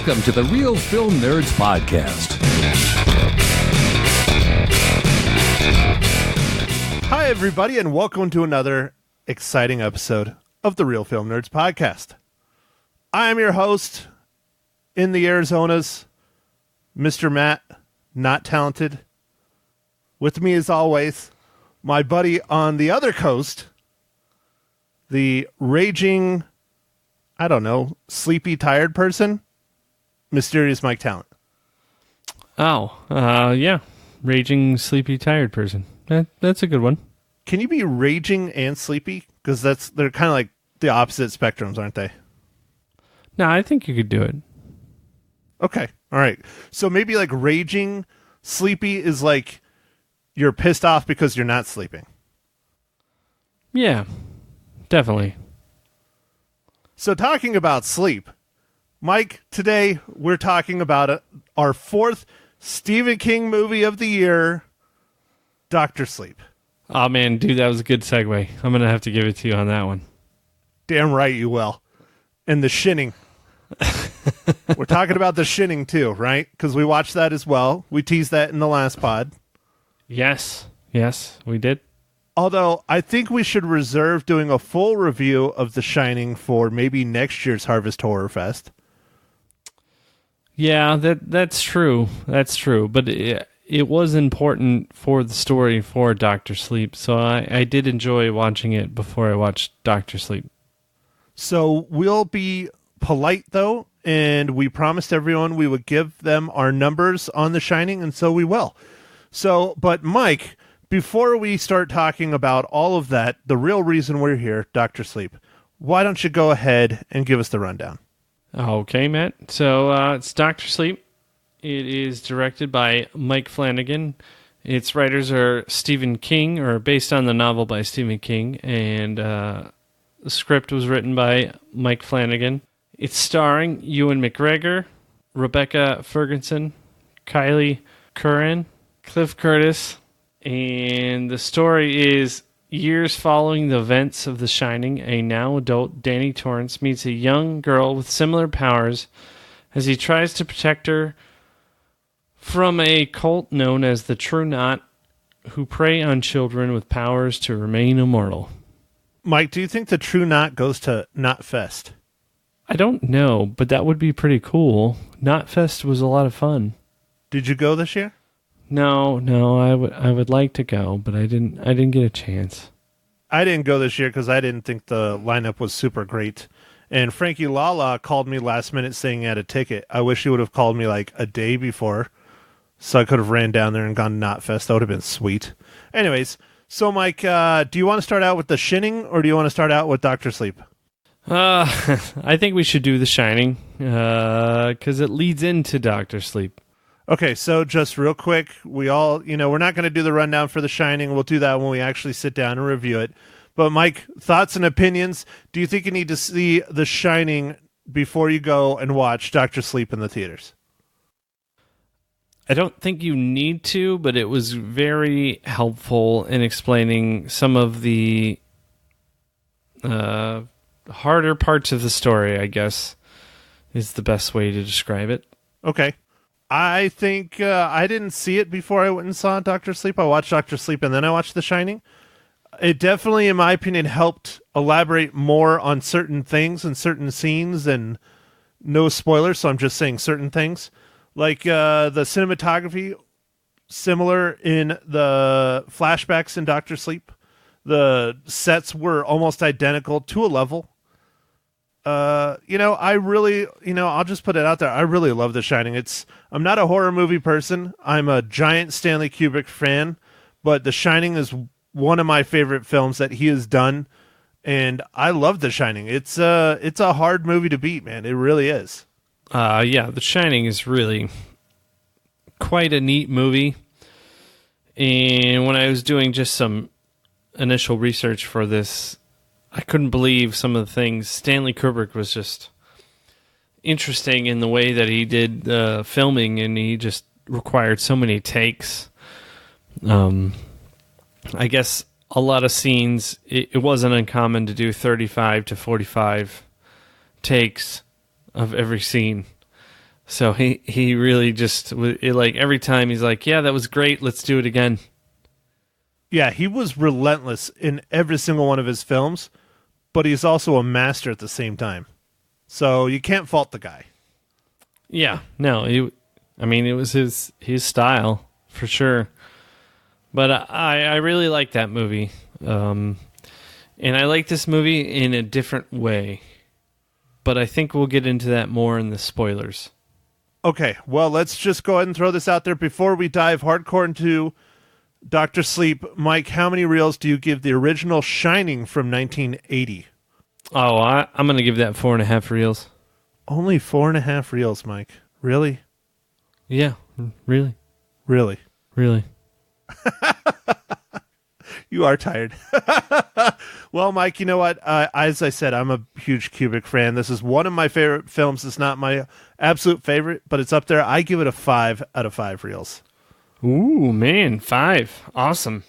Welcome to the Real Film Nerds Podcast. Hi, everybody, and welcome to another exciting episode of the Real Film Nerds Podcast. I am your host in the Arizonas, Mr. Matt, not talented. With me, as always, my buddy on the other coast, the raging, sleepy, tired person, Mysterious Mike Talent. Yeah. Raging, sleepy, tired person. That's a good one. Can you be raging and sleepy? Because they're kind of like the opposite spectrums, aren't they? No, I think you could do it. Okay. All right. So maybe like raging, sleepy is like you're pissed off because you're not sleeping. Yeah, definitely. So talking about sleep, Mike, today we're talking about our fourth Stephen King movie of the year, Dr. Sleep. Oh, man, dude, that was a good segue. I'm going to have to give it to you on that one. Damn right you will. And The Shinning. We're talking about The Shinning too, right? Because we watched that as well. We teased that in the last pod. Yes, we did. Although, I think we should reserve doing a full review of The Shining for maybe next year's Harvest Horror Fest. Yeah, that's true. That's true. But it was important for the story for Dr. Sleep, so I did enjoy watching it before I watched Dr. Sleep. So we'll be polite, though, and we promised everyone we would give them our numbers on The Shining, and so we will. But Mike, before we start talking about all of that, the real reason we're here, Dr. Sleep, why don't you go ahead and give us the rundown? Okay, Matt. So it's Dr. Sleep. It is directed by Mike Flanagan. Its writers are Stephen King, or based on the novel by Stephen King, and the script was written by Mike Flanagan. It's starring Ewan McGregor, Rebecca Ferguson, Kyliegh Curran, Cliff Curtis, and the story is years following the events of The Shining, a now adult Danny Torrance meets a young girl with similar powers as he tries to protect her from a cult known as the True Knot, who prey on children with powers to remain immortal. Mike, do you think the True Knot goes to Knotfest? I don't know, but that would be pretty cool. Knotfest was a lot of fun. Did you go this year? No, I would like to go, but I didn't get a chance. I didn't go this year because I didn't think the lineup was super great. And Frankie Lala called me last minute saying he had a ticket. I wish he would have called me like a day before, so I could have ran down there and gone to Knotfest. That would have been sweet. Anyways, so Mike, do you want to start out with The Shinning, or do you want to start out with Dr. Sleep? I think we should do The Shining, because it leads into Dr. Sleep. Okay, so just real quick, we all, we're not going to do the rundown for The Shining. We'll do that when we actually sit down and review it. But Mike, thoughts and opinions? Do you think you need to see The Shining before you go and watch Dr. Sleep in the theaters? I don't think you need to, but it was very helpful in explaining some of the harder parts of the story, I guess, is the best way to describe it. Okay. I think I didn't see it before I went and saw Dr. Sleep. I watched Dr. Sleep and then I watched The Shining. It definitely, in my opinion, helped elaborate more on certain things and certain scenes, and no spoilers, so I'm just saying certain things. Like the cinematography, similar in the flashbacks in Dr. Sleep. The sets were almost identical to a level. I really, I'll just put it out there. I really love The Shining. I'm not a horror movie person. I'm a giant Stanley Kubrick fan, but The Shining is one of my favorite films that he has done, and I love The Shining. It's a hard movie to beat, man. It really is. Yeah, The Shining is really quite a neat movie. And when I was doing just some initial research for this, I couldn't believe some of the things. Stanley Kubrick was just interesting in the way that he did filming, and he just required so many takes. I guess a lot of scenes, it wasn't uncommon to do 35 to 45 takes of every scene. So he really just, like, every time he's like, yeah, that was great, let's do it again. Yeah, he was relentless in every single one of his films, but he's also a master at the same time. So you can't fault the guy. Yeah, no, it was his style, for sure. But I really like that movie. And I like this movie in a different way. But I think we'll get into that more in the spoilers. Okay, well, let's just go ahead and throw this out there before we dive hardcore into Dr. Sleep. Mike, how many reels do you give the original Shining from 1980? Oh, I'm going to give that 4.5 reels. Only 4.5 reels, Mike. Really? Yeah, really. Really? Really. You are tired. Well, Mike, you know what? As I said, I'm a huge Kubrick fan. This is one of my favorite films. It's not my absolute favorite, but it's up there. I give it a 5 out of 5 reels. Ooh, man, 5. Awesome.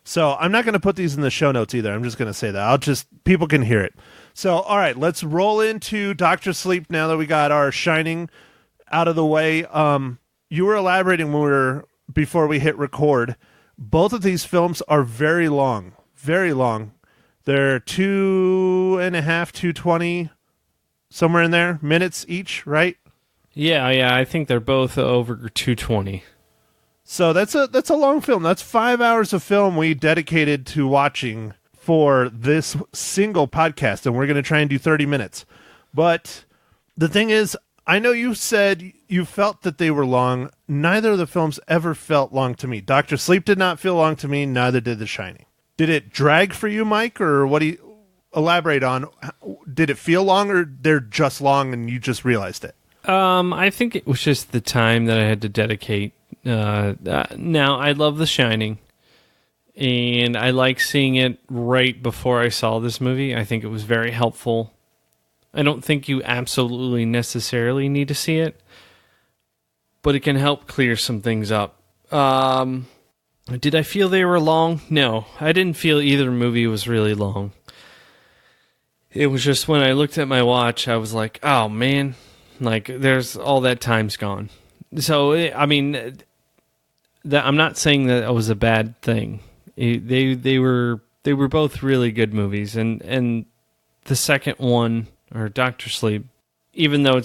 So I'm not going to put these in the show notes either. I'm just going to say that. People can hear it. So, all right, let's roll into Dr. Sleep now that we got our Shining out of the way. You were elaborating before we hit record. Both of these films are very long, very long. They're 2.5, 220, somewhere in there, minutes each, right? Yeah, I think they're both over 220. So that's a long film. That's 5 hours of film we dedicated to watching for this single podcast, and we're going to try and do 30 minutes. But the thing is, I know you said you felt that they were long. Neither of the films ever felt long to me. Dr. Sleep did not feel long to me, neither did The Shining. Did it drag for you, Mike, or what do you elaborate on? Did it feel long, or they're just long and you just realized it? I think it was just the time that I had to dedicate. Now, I love The Shining, and I like seeing it right before I saw this movie. I think it was very helpful. I don't think you absolutely necessarily need to see it, but it can help clear some things up. Did I feel they were long? No, I didn't feel either movie was really long. It was just when I looked at my watch, I was like, oh man, like there's all that time's gone. So, I'm not saying that it was a bad thing. They were both really good movies, and the second one, or Dr. Sleep, even though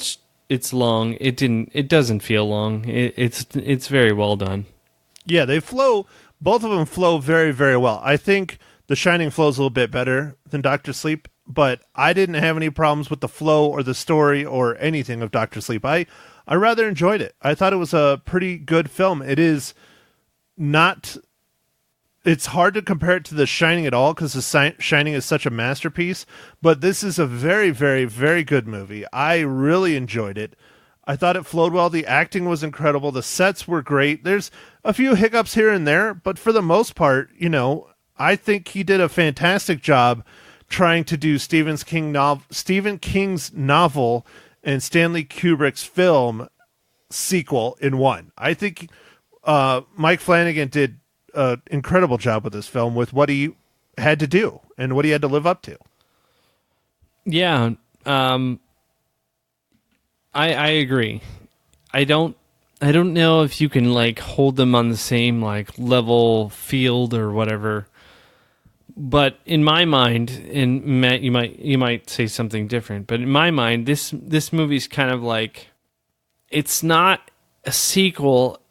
it's long, it doesn't feel long. It's very well done. Yeah, both of them flow very, very well. I think The Shining flows a little bit better than Dr. Sleep, but I didn't have any problems with the flow or the story or anything of Dr. Sleep. I rather enjoyed it. I thought it was a pretty good film. It's hard to compare it to The Shining at all because The Shining is such a masterpiece, but this is a very, very, very good movie. I really enjoyed it. I thought it flowed well. The acting was incredible. The sets were great. There's a few hiccups here and there, but for the most part, I think he did a fantastic job trying to do Stephen King's novel and Stanley Kubrick's film sequel in one. I think Mike Flanagan did an incredible job with this film with what he had to do and what he had to live up to. Yeah, I agree. I don't know if you can like hold them on the same like level field or whatever. But in my mind, and Matt, you might say something different, but in my mind, this movie's kind of like, it's not a sequel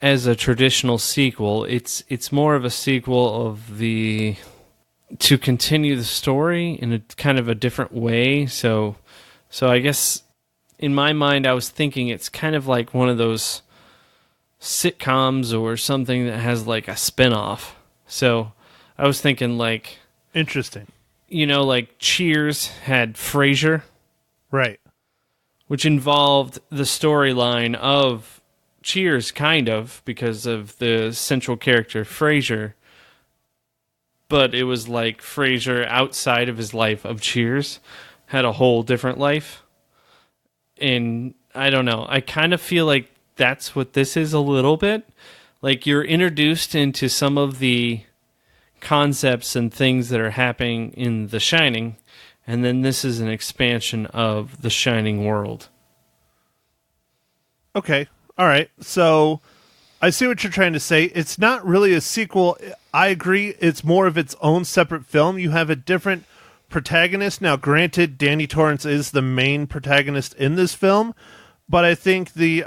as a traditional sequel. It's more of a sequel to continue the story in a kind of a different way. So I guess in my mind, I was thinking it's kind of like one of those sitcoms or something that has like a spinoff. So I was thinking like... Interesting. Like Cheers had Frasier. Right. Which involved the storyline of Cheers, kind of, because of the central character, Frasier. But it was like Frasier outside of his life of Cheers had a whole different life. And I don't know. I kind of feel like that's what this is a little bit. Like you're introduced into some of the concepts and things that are happening in The Shining, and then this is an expansion of The Shining world. Okay. All right. So I see what you're trying to say. It's not really a sequel. I agree. It's more of its own separate film. You have a different protagonist. Now, granted, Danny Torrance is the main protagonist in this film, but I think the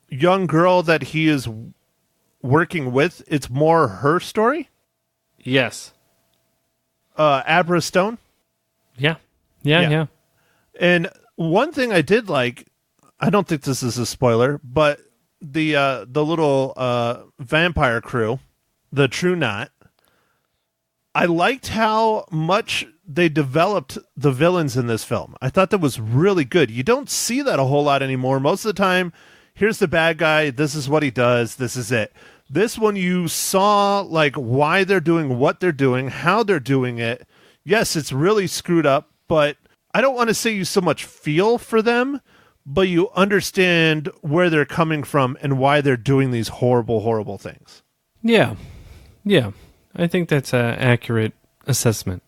young girl that he is working with, it's more her story. Yes. Abra Stone. Yeah. And one thing I did like, I don't think this is a spoiler, but the little vampire crew, the True Knot, I liked how much they developed the villains in this film. I thought that was really good. You don't see that a whole lot anymore. Most of the time, here's the bad guy, this is what he does, this is it. This one, you saw like why they're doing what they're doing, how they're doing it. Yes, it's really screwed up, but I don't want to say you so much feel for them, but you understand where they're coming from and why they're doing these horrible, horrible things. Yeah. I think that's an accurate assessment.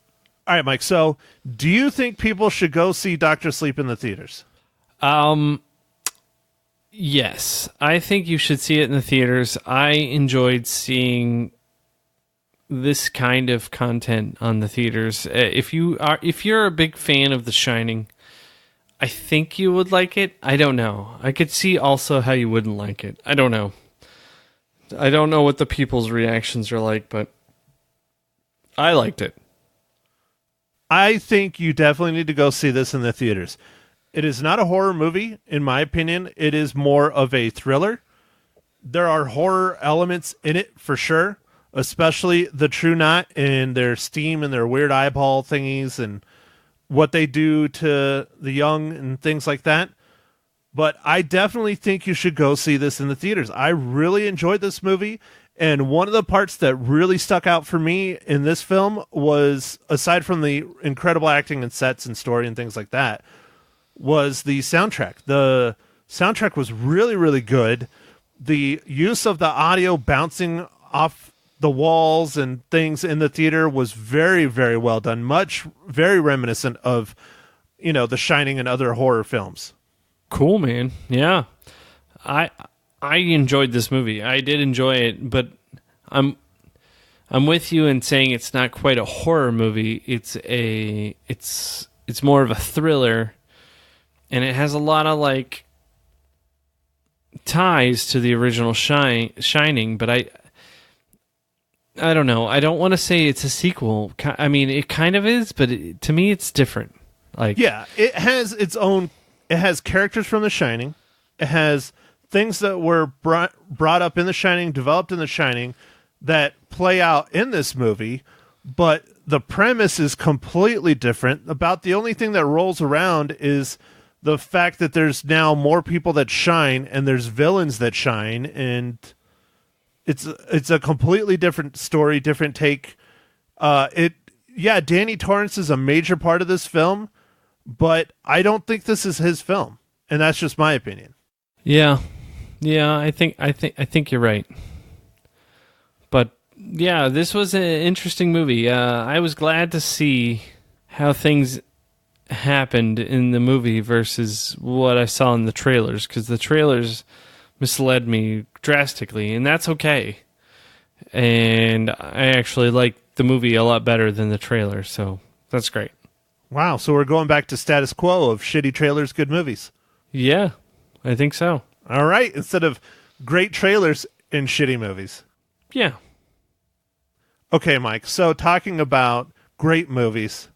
All right, Mike. So do you think people should go see Dr. Sleep in the theaters? Yes. I think you should see it in the theaters. I enjoyed seeing this kind of content on the theaters. If you're a big fan of The Shining, I think you would like it. I don't know. I could see also how you wouldn't like it. I don't know. I don't know what the people's reactions are like, but I liked it. I think you definitely need to go see this in the theaters. It is not a horror movie, in my opinion. It is more of a thriller. There are horror elements in it for sure, especially the True Knot and their steam and their weird eyeball thingies and what they do to the young and things like that. But I definitely think you should go see this in the theaters. I really enjoyed this movie. And one of the parts that really stuck out for me in this film was, aside from the incredible acting and sets and story and things like that, was the soundtrack. The soundtrack was really, really good. The use of the audio bouncing off the walls and things in the theater was very, very well done. Very reminiscent of, The Shining and other horror films. Cool, man. Yeah. I enjoyed this movie. I did enjoy it, but I'm with you in saying it's not quite a horror movie. It's more of a thriller, and it has a lot of like ties to the original Shining, but I don't know. I don't want to say it's a sequel. I mean, it kind of is, but to me it's different. Yeah, it has its own. It has characters from The Shining. It has things that were brought up in The Shining, developed in The Shining, that play out in this movie, but the premise is completely different. About the only thing that rolls around is the fact that there's now more people that shine, and there's villains that shine, and it's a completely different story, different take. Danny Torrance is a major part of this film, but I don't think this is his film, and that's just my opinion. Yeah, I think you're right. But yeah, this was an interesting movie. I was glad to see how things happened in the movie versus what I saw in the trailers, because the trailers misled me drastically, and that's okay. And I actually liked the movie a lot better than the trailer, so that's great. Wow, so we're going back to status quo of shitty trailers, good movies. Yeah, I think so. All right, instead of great trailers and shitty movies. Yeah. Okay, Mike, so talking about great movies,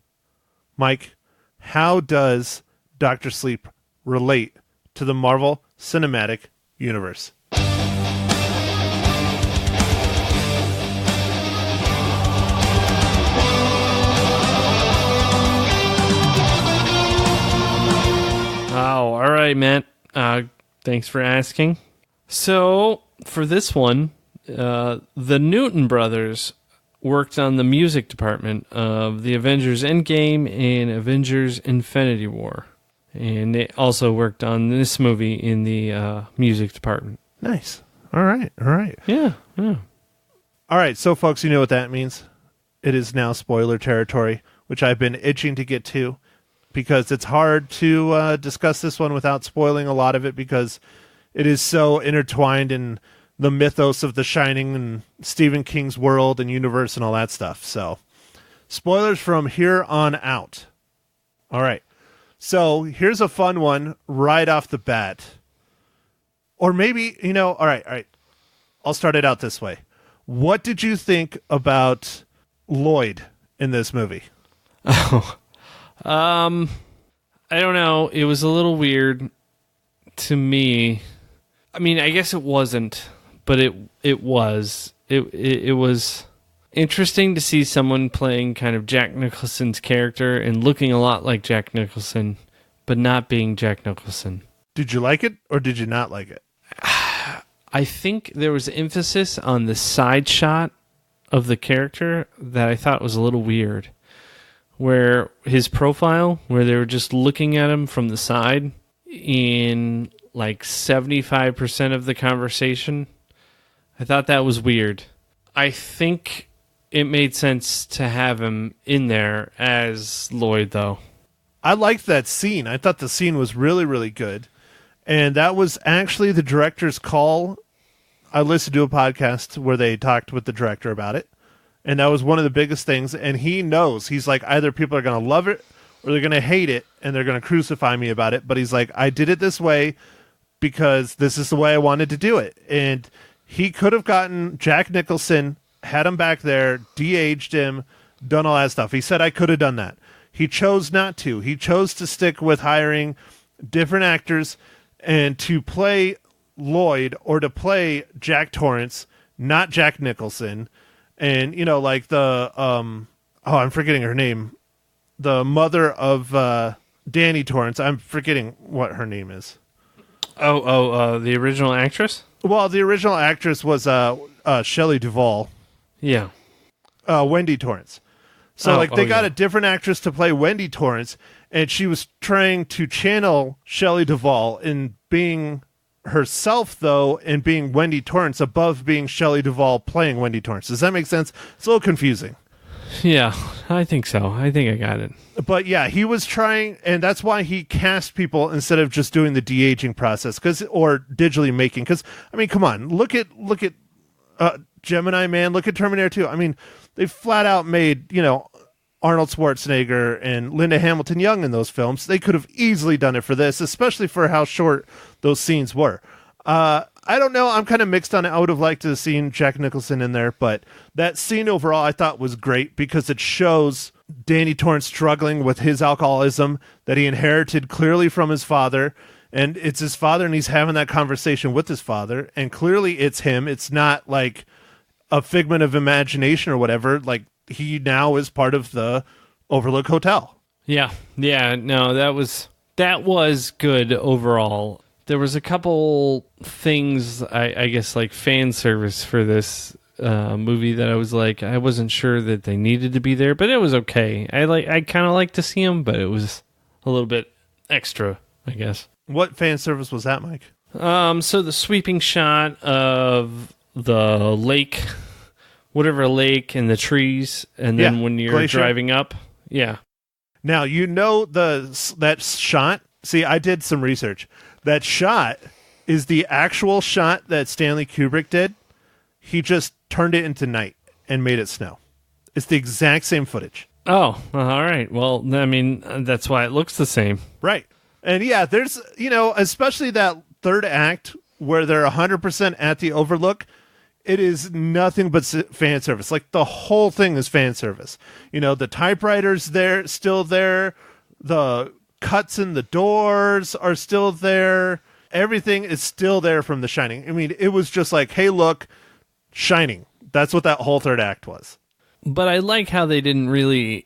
Mike, how does Dr. Sleep relate to the Marvel Cinematic Universe? Oh, all right, Matt. Thanks for asking. So, for this one, the Newton brothers worked on the music department of the Avengers Endgame and Avengers Infinity War. And they also worked on this movie in the music department. Nice. All right. Yeah. All right, so folks, you know what that means. It is now spoiler territory, which I've been itching to get to, because it's hard to discuss this one without spoiling a lot of it, because it is so intertwined in the mythos of The Shining and Stephen King's world and universe and all that stuff. So, spoilers from here on out. All right. So, here's a fun one right off the bat. Or maybe, all right. I'll start it out this way. What did you think about Lloyd in this movie? Oh, I don't know. It was a little weird to me. I mean, I guess it wasn't, but it was. It was interesting to see someone playing kind of Jack Nicholson's character and looking a lot like Jack Nicholson, but not being Jack Nicholson. Did you like it or did you not like it? I think there was emphasis on the side shot of the character that I thought was a little weird. Where his profile, where they were just looking at him from the side in like 75% of the conversation. I thought that was weird. I think it made sense to have him in there as Lloyd, though. I liked that scene. I thought the scene was really, really good. And that was actually the director's call. I listened to a podcast where they talked with the director about it. And that was one of the biggest things. And he knows. He's like, either people are going to love it or they're going to hate it and they're going to crucify me about it. But he's like, I did it this way because this is the way I wanted to do it. And he could have gotten Jack Nicholson, had him back there, de-aged him, done all that stuff. He said, I could have done that. He chose not to. He chose to stick with hiring different actors and to play Lloyd or to play Jack Torrance, not Jack Nicholson. And, like the, I'm forgetting her name. The mother of Danny Torrance. I'm forgetting what her name is. The original actress? Well, the original actress was Shelley Duvall. Yeah. Wendy Torrance. So, they got a different actress to play Wendy Torrance, and she was trying to channel Shelley Duvall in being herself, though, and being Wendy Torrance above being Shelley Duvall playing Wendy Torrance. Does that make sense? It's a little confusing. Yeah, I think so. I think I got it. But yeah, he was trying, and that's why he cast people instead of just doing the de-aging process, or digitally making. Because I mean, come on, look at Gemini Man. Look at Terminator 2. I mean, they flat out made Arnold Schwarzenegger and Linda Hamilton young in those films. They could have easily done it for this, especially for how short those scenes were. I don't know. I'm kind of mixed on it. I would have liked to have seen Jack Nicholson in there, but that scene overall I thought was great because it shows Danny Torrance struggling with his alcoholism that he inherited clearly from his father. And it's his father, and he's having that conversation with his father. And clearly it's him. It's not like a figment of imagination or whatever. Like, he now is part of the Overlook Hotel. Yeah. No, that was good overall. There was a couple things, I guess, like fan service for this movie that I was like, I wasn't sure that they needed to be there, but it was okay. I kind of like to see them, but it was a little bit extra, I guess. What fan service was that, Mike? So the sweeping shot of the lake, whatever lake, and the trees, and then when you're glacier. Driving up, yeah. Now that shot. See, I did some research. That shot is the actual shot that Stanley Kubrick did. He just turned it into night and made it snow. It's the exact same footage. Oh, all right. Well, I mean, that's why it looks the same. Right. And yeah, there's, especially that third act where they're 100% at the Overlook, it is nothing but fan service. Like, the whole thing is fan service. The typewriter's there, still there. The cuts in the doors are still there. Everything is still there from The Shining. I mean, it was just like, hey, look, Shining. That's what that whole third act was. But I like how they didn't really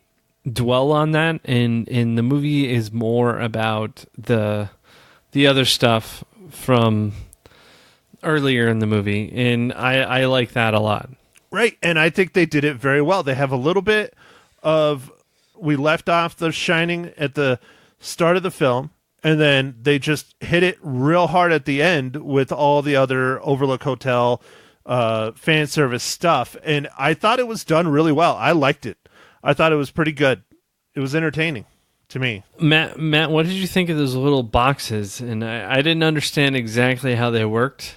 dwell on that, and the movie is more about the other stuff from earlier in the movie, and I like that a lot. Right, and I think they did it very well. They have a little bit of, we left off The Shining at the start of the film, and then they just hit it real hard at the end with all the other Overlook Hotel fan service stuff, and I thought it was done really well. I liked it. I thought it was pretty good. It was entertaining. to me. Matt, what did you think of those little boxes? And I didn't understand exactly how they worked.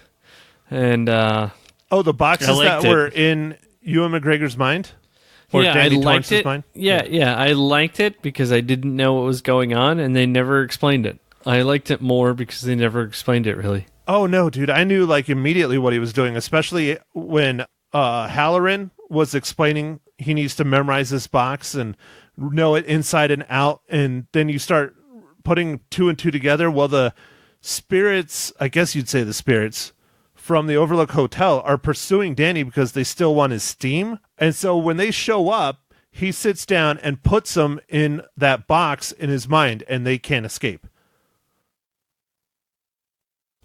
And the boxes that were in Ewan McGregor's mind? Or Danny Torrance's mind? Yeah, I liked it because I didn't know what was going on, and they never explained it. I liked it more because they never explained it, really. Oh, no, dude. I knew immediately what he was doing, especially when Halloran was explaining he needs to memorize this box and know it inside and out, and then you start putting two and two together. Well, the spirits, I guess you'd say the spirits, from the Overlook Hotel are pursuing Danny because they still want his steam. And so when they show up, he sits down and puts them in that box in his mind, and they can't escape.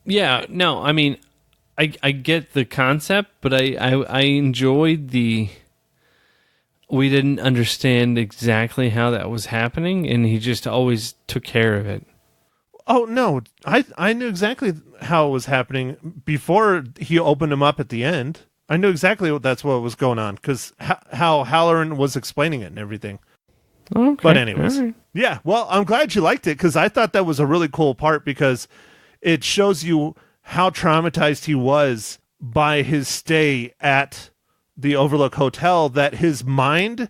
Yeah, no, I mean, I get the concept, but I enjoyed the... We didn't understand exactly how that was happening, and he just always took care of it. Oh, no. I knew exactly how it was happening before he opened him up at the end. I knew exactly that's what was going on, because how Halloran was explaining it and everything. Okay. But anyways. Right. Yeah, well, I'm glad you liked it, because I thought that was a really cool part, because it shows you how traumatized he was by his stay at the Overlook Hotel, that his mind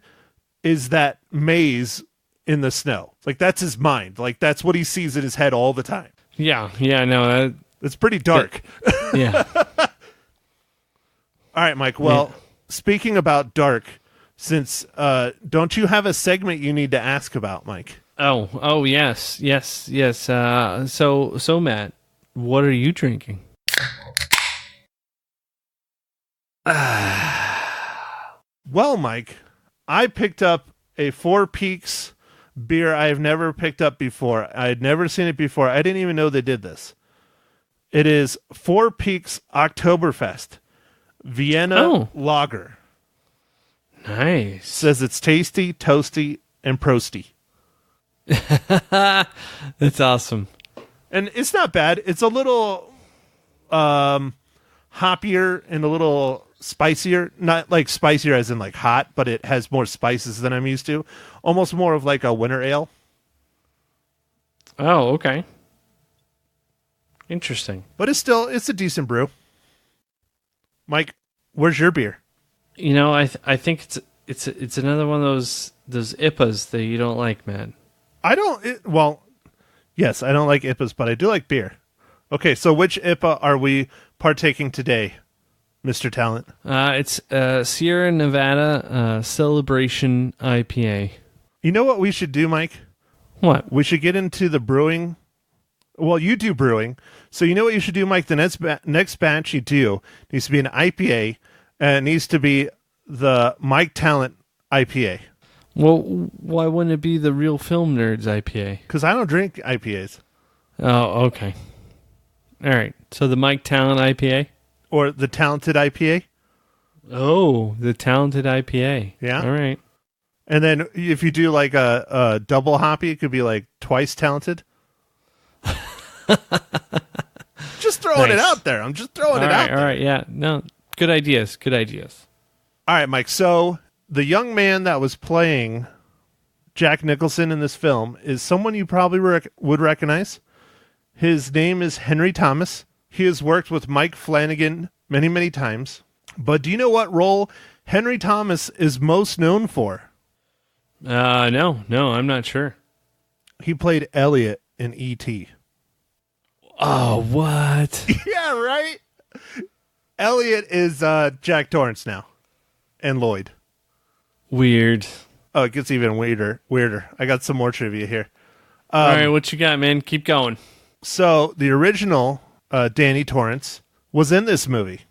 is that maze in the snow. That's his mind. That's what he sees in his head all the time. Yeah, no. It's pretty dark. Yeah. All right, Mike. Well, Speaking about dark, since don't you have a segment you need to ask about, Mike? Oh, yes. So Matt, what are you drinking? Well, Mike, I picked up a Four Peaks beer I have never picked up before. I had never seen it before. I didn't even know they did this. It is Four Peaks Oktoberfest Vienna Lager. Nice. Says it's tasty, toasty, and prosty. That's awesome. And it's not bad. It's a little hoppier and a little spicier. Not spicier as in hot, but it has more spices than I'm used to. Almost more of a winter ale. Oh, okay. Interesting. But it's a decent brew. Mike, where's your beer? I think it's another one of those IPAs that you don't like, man. Yes, I don't like IPAs, but I do like beer. Okay, so which IPA are we partaking today, Mr. Talent? It's Sierra Nevada Celebration IPA. You know what we should do, Mike? What? We should get into the brewing. Well, you do brewing. So you know what you should do, Mike? The next batch you do needs to be an IPA, and it needs to be the Mike Talent IPA. Well, why wouldn't it be the Real Film Nerds IPA? Because I don't drink IPAs. Oh, okay. All right. So the Mike Talent IPA? Or the Talented IPA? Oh, the Talented IPA. Yeah. All right. And then if you do a double hoppy, it could be Twice Talented. Just throwing it out there. I'm just throwing it out there. All right, yeah. No, good ideas. All right, Mike. So the young man that was playing Jack Nicholson in this film is someone you probably would recognize. His name is Henry Thomas. He has worked with Mike Flanagan many, many times. But do you know what role Henry Thomas is most known for? No, I'm not sure. He played Elliot in E.T. Oh, what? Yeah, right? Elliot is Jack Torrance now. And Lloyd. Weird. Oh, it gets even weirder. I got some more trivia here. All right, what you got, man? Keep going. So, the original Danny Torrance was in this movie.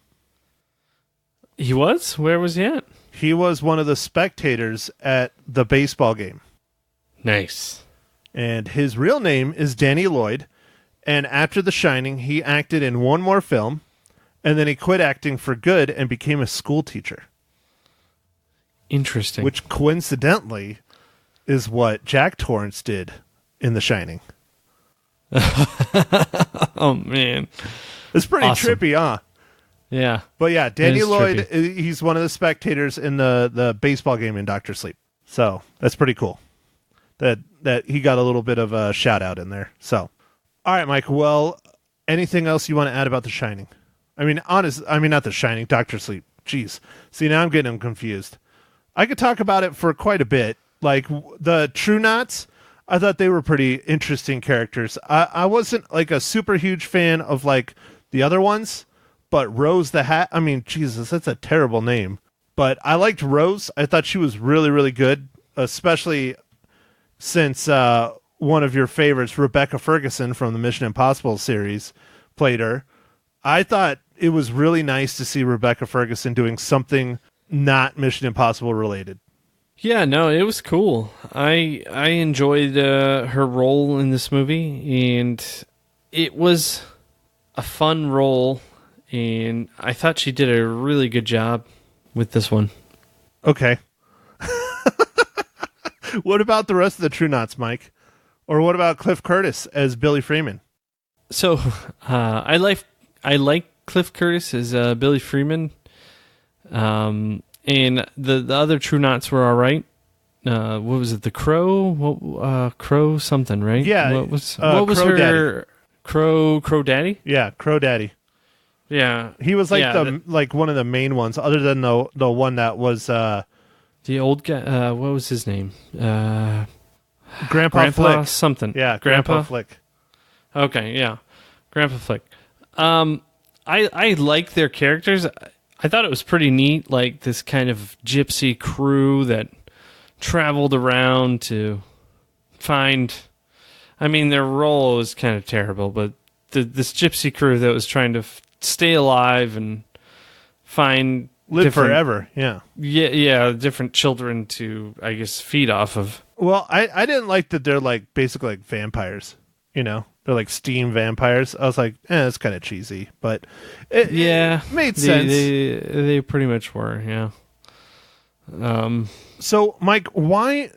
He was? Where was he at? He was one of the spectators at the baseball game. Nice. And his real name is Danny Lloyd. And after The Shining, he acted in one more film. And then he quit acting for good and became a school teacher. Interesting. Which coincidentally is what Jack Torrance did in The Shining. Oh, man. It's pretty trippy, huh? Yeah. But yeah, Danny Lloyd, he's one of the spectators in the baseball game in Dr. Sleep. So that's pretty cool. that he got a little bit of a shout out in there. So, all right, Mike. Well, anything else you want to add about The Shining? I mean, not The Shining, Doctor Sleep. Jeez. See, now I'm getting them confused. I could talk about it for quite a bit. Like the True Knots, I thought they were pretty interesting characters. I wasn't like a super huge fan of like the other ones, but Rose the Hat, I mean, Jesus, that's a terrible name. But I liked Rose. I thought she was really, really good, especially since one of your favorites, Rebecca Ferguson from the Mission Impossible series, played her. I thought it was really nice to see Rebecca Ferguson doing something not Mission Impossible related. Yeah, no, it was cool. I enjoyed her role in this movie, and it was a fun role, and I thought she did a really good job with this one. Okay. What about the rest of the True Knots, Mike? Or what about Cliff Curtis as Billy Freeman? So, I like Cliff Curtis as Billy Freeman. And the other True Knots were all right. What was it? The Crow? Crow something, right? Yeah. What was Crow her Daddy. Crow Daddy? Yeah, Crow Daddy. Yeah. He was like one of the main ones, other than the one that was the old guy. What was his name? Grandpa Flick. Something. Yeah, Grandpa Flick. Okay, yeah. Grandpa Flick. I like their characters. I thought it was pretty neat, like this kind of gypsy crew that traveled around to find... I mean, their role was kind of terrible, but this gypsy crew that was trying to stay alive and find... Live forever, yeah. Yeah, different children to, I guess, feed off of. Well, I didn't like that they're like basically like vampires, you know? They're like steam vampires. I was like, it's kind of cheesy, but it made sense. They pretty much were, yeah. So, Mike, why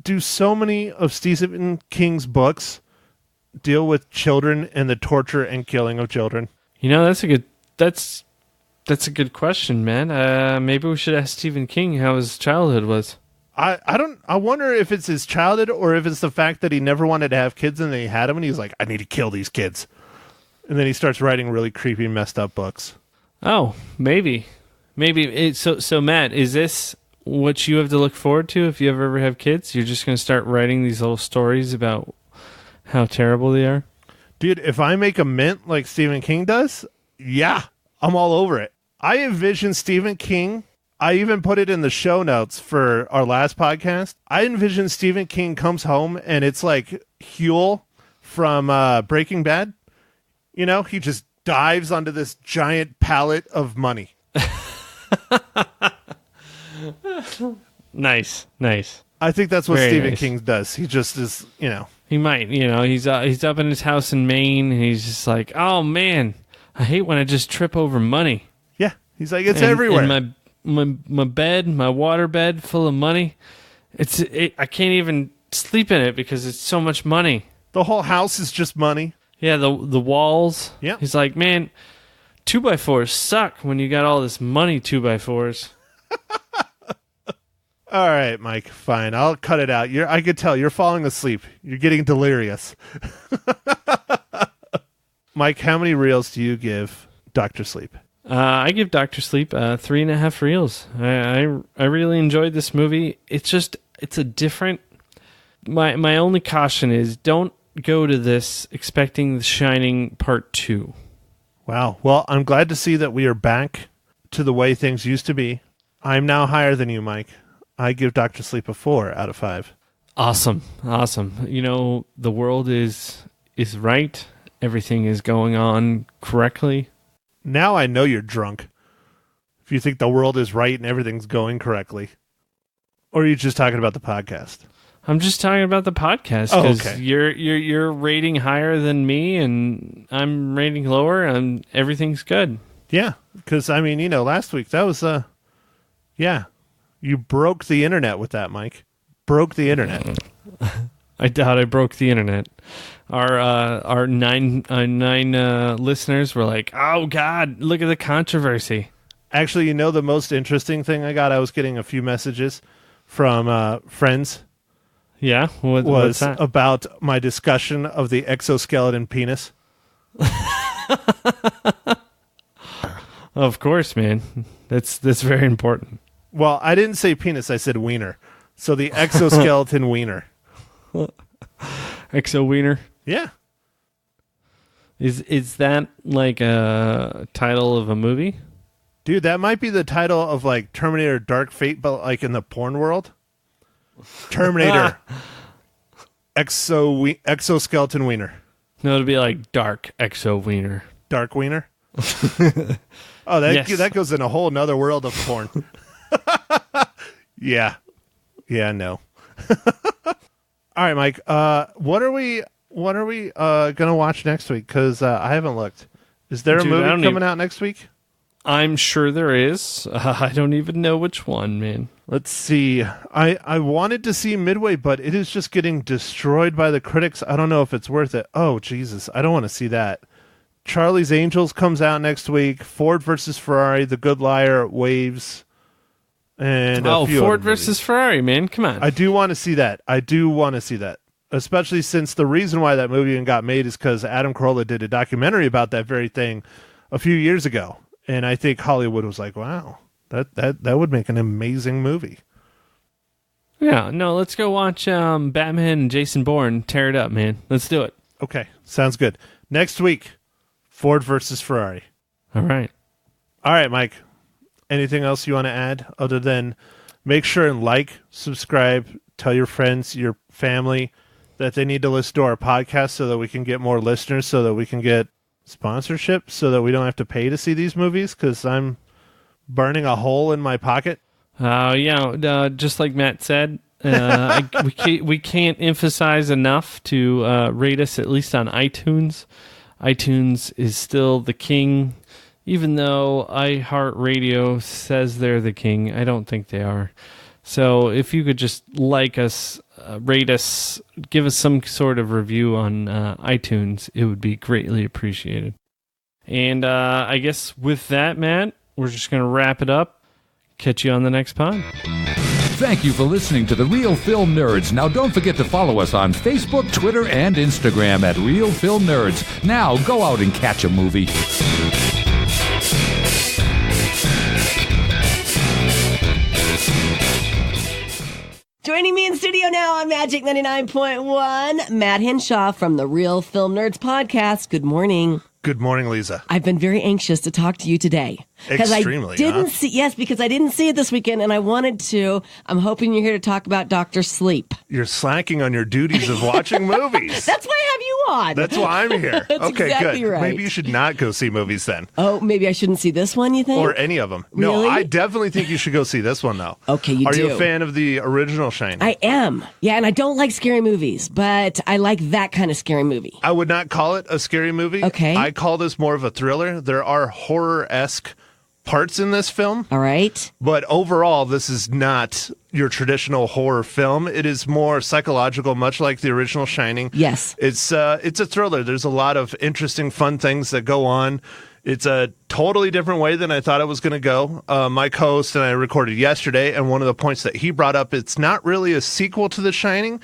do so many of Stephen King's books deal with children and the torture and killing of children? You know, that's a good question, man. Maybe we should ask Stephen King how his childhood was. I wonder if it's his childhood or if it's the fact that he never wanted to have kids and then he had them and he's like, I need to kill these kids. And then he starts writing really creepy, messed up books. Oh, maybe. So Matt, is this what you have to look forward to if you ever have kids? You're just going to start writing these little stories about how terrible they are? Dude, if I make a mint like Stephen King does, yeah, I'm all over it. I envision Stephen King. I even put it in the show notes for our last podcast. I envision Stephen King comes home and it's like Huel from Breaking Bad. You know, he just dives onto this giant pallet of money. Nice. I think that's what Very Stephen nice. King does. He just is, you know. He might, he's up in his house in Maine and he's just like, oh man, I hate when I just trip over money. Yeah, he's like, it's everywhere. And my bed, my water bed full of money. I can't even sleep in it because it's so much money. The whole house is just money. Yeah, the walls. Yeah. He's like, man, 2x4s suck when you got all this money 2x4s. All right, Mike, fine. I'll cut it out. I could tell you're falling asleep. You're getting delirious. Mike, how many reels do you give Dr. Sleep? I give Dr. Sleep 3.5 reels. I really enjoyed this movie. It's a different... My only caution is don't go to this expecting The Shining Part 2. Wow. Well, I'm glad to see that we are back to the way things used to be. I'm now higher than you, Mike. I give Dr. Sleep a 4 out of 5. Awesome. You know, the world is right. Everything is going on correctly. Now I know you're drunk. If you think the world is right and everything's going correctly. Or are you just talking about the podcast? I'm just talking about the podcast because you're rating higher than me and I'm rating lower and everything's good. Yeah, because, I mean, last week that was, you broke the internet with that, Mike. Broke the internet. I doubt I broke the internet. Our nine listeners were like, oh, God, look at the controversy. Actually, the most interesting thing I got? I was getting a few messages from friends Yeah? What's was that? about my discussion of the exoskeleton penis. Of course, man. That's very important. Well, I didn't say penis, I said wiener. So the exoskeleton wiener. Exo wiener. Yeah. Is that like a title of a movie? Dude, that might be the title of like Terminator Dark Fate, but like in the porn world. Terminator exoskeleton wiener. No, it'll be like Dark Exo Wiener. Dark wiener? Oh, that goes in a whole nother world of porn. Yeah. Yeah, no. All right, Mike. What are we gonna watch next week? Because I haven't looked. Is there a movie coming out next week? I'm sure there is. I don't even know which one, man. Let's see. I wanted to see Midway, but it is just getting destroyed by the critics. I don't know if it's worth it. Oh, Jesus. I don't want to see that. Charlie's Angels comes out next week. Ford versus Ferrari, The Good Liar, Waves, and a few Ford other movies. versus Ferrari, man. Come on. I do want to see that. Especially since the reason why that movie even got made is because Adam Carolla did a documentary about that very thing a few years ago. And I think Hollywood was like, wow, that would make an amazing movie. Yeah, no, let's go watch Batman and Jason Bourne tear it up, man. Let's do it. Okay, sounds good. Next week, Ford versus Ferrari. All right, Mike. Anything else you want to add other than make sure and like, subscribe, tell your friends, your family that they need to listen to our podcast so that we can get more listeners, so that we can get sponsorship, so that we don't have to pay to see these movies because I'm burning a hole in my pocket. Just like Matt said, we can't emphasize enough to rate us, at least on iTunes. iTunes is still the king. Even though iHeartRadio says they're the king, I don't think they are. So if you could just like us, rate us, give us some sort of review on iTunes, it would be greatly appreciated. And I guess with that, Matt, we're just going to wrap it up. Catch you on the next pod. Thank you for listening to The Real Film Nerds. Now, don't forget to follow us on Facebook, Twitter, and Instagram at Real Film Nerds. Now, go out and catch a movie. Joining me in studio now on Magic 99.1, Matt Henshaw from the Real Film Nerds Podcast. Good morning. Good morning, Lisa. I've been very anxious to talk to you today. Extremely, because I didn't see it this weekend and I wanted to. I'm hoping you're here to talk about Dr. Sleep. You're slacking on your duties of watching movies. That's why I have you on. That's why I'm here. That's okay, exactly good. right. Maybe you should not go see movies then. Oh, maybe I shouldn't see this one, you think? Or any of them. No, Really? I definitely think you should go see this one, though. Okay, you Are do. you a fan of the original Shining? I am. Yeah, and I don't like scary movies, but I like that kind of scary movie. I would not call it a scary movie. Okay. I call this more of a thriller. There are horror-esque parts in this film. All right. But overall, this is not your traditional horror film. It is more psychological, much like the original Shining. Yes. It's a thriller. There's a lot of interesting, fun things that go on. It's a totally different way than I thought it was going to go. My co-host and I recorded yesterday, and one of the points that he brought up, it's not really a sequel to The Shining.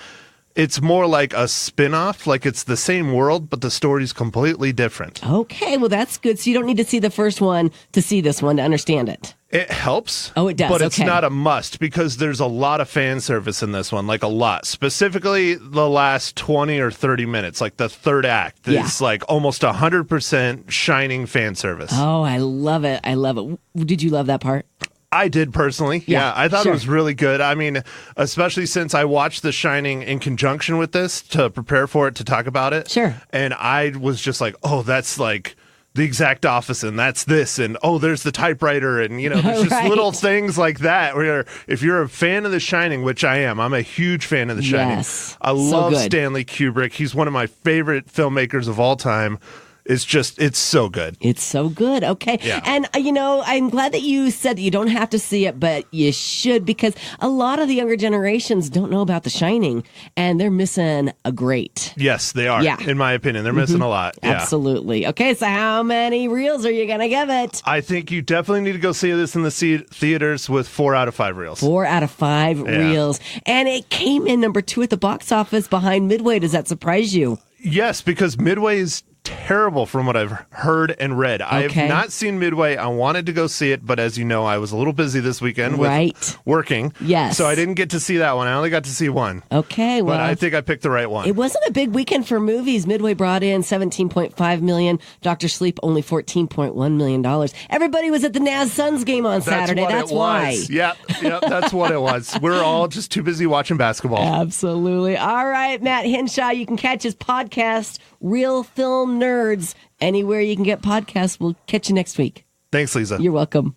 It's more like a spin-off, like it's the same world, but the story's completely different. Okay, well, that's good. So you don't need to see the first one to see this one to understand it. It helps. Oh, it does. But it's Okay. not a must because there's a lot of fan service in this one, like a lot. Specifically, the last 20 or 30 minutes, like the third act, Yeah. is like almost 100% Shining fan service. Oh, I love it. I love it. Did you love that part? I did personally. Yeah, I thought sure. it was really good. I mean, especially since I watched The Shining in conjunction with this to prepare for it, to talk about it. Sure. And I was just like, oh, that's like the exact office, and that's this, and oh, there's the typewriter, and there's just Right. little things like that where if you're a fan of The Shining, which I am, I'm a huge fan of The Shining. Yes. I So love good. Stanley Kubrick. He's one of my favorite filmmakers of all time. it's so good. It's so good. Okay. Yeah. And, I'm glad that you said that you don't have to see it, but you should, because a lot of the younger generations don't know about The Shining, and they're missing a great. Yes, they are. Yeah. In my opinion, they're missing a lot. Yeah. Absolutely. Okay, so how many reels are you going to give it? I think you definitely need to go see this in the theaters with 4 out of 5 reels. 4 out of 5 reels. And it came in number 2 at the box office behind Midway. Does that surprise you? Yes, because Midway is terrible from what I've heard and read. I have not seen Midway. I wanted to go see it, but as you know, I was a little busy this weekend with working. Yes. So I didn't get to see that one. I only got to see one. Okay, well. But I think I picked the right one. It wasn't a big weekend for movies. Midway brought in $17.5 million. Dr. Sleep only $14.1 million. Everybody was at the Naz Suns game on Saturday. That's why. Yep, that's what it was. We're all just too busy watching basketball. Absolutely. All right, Matt Henshaw, you can catch his podcast, Real Film Nerds, anywhere you can get podcasts. We'll catch you next week. Thanks, Lisa. You're welcome.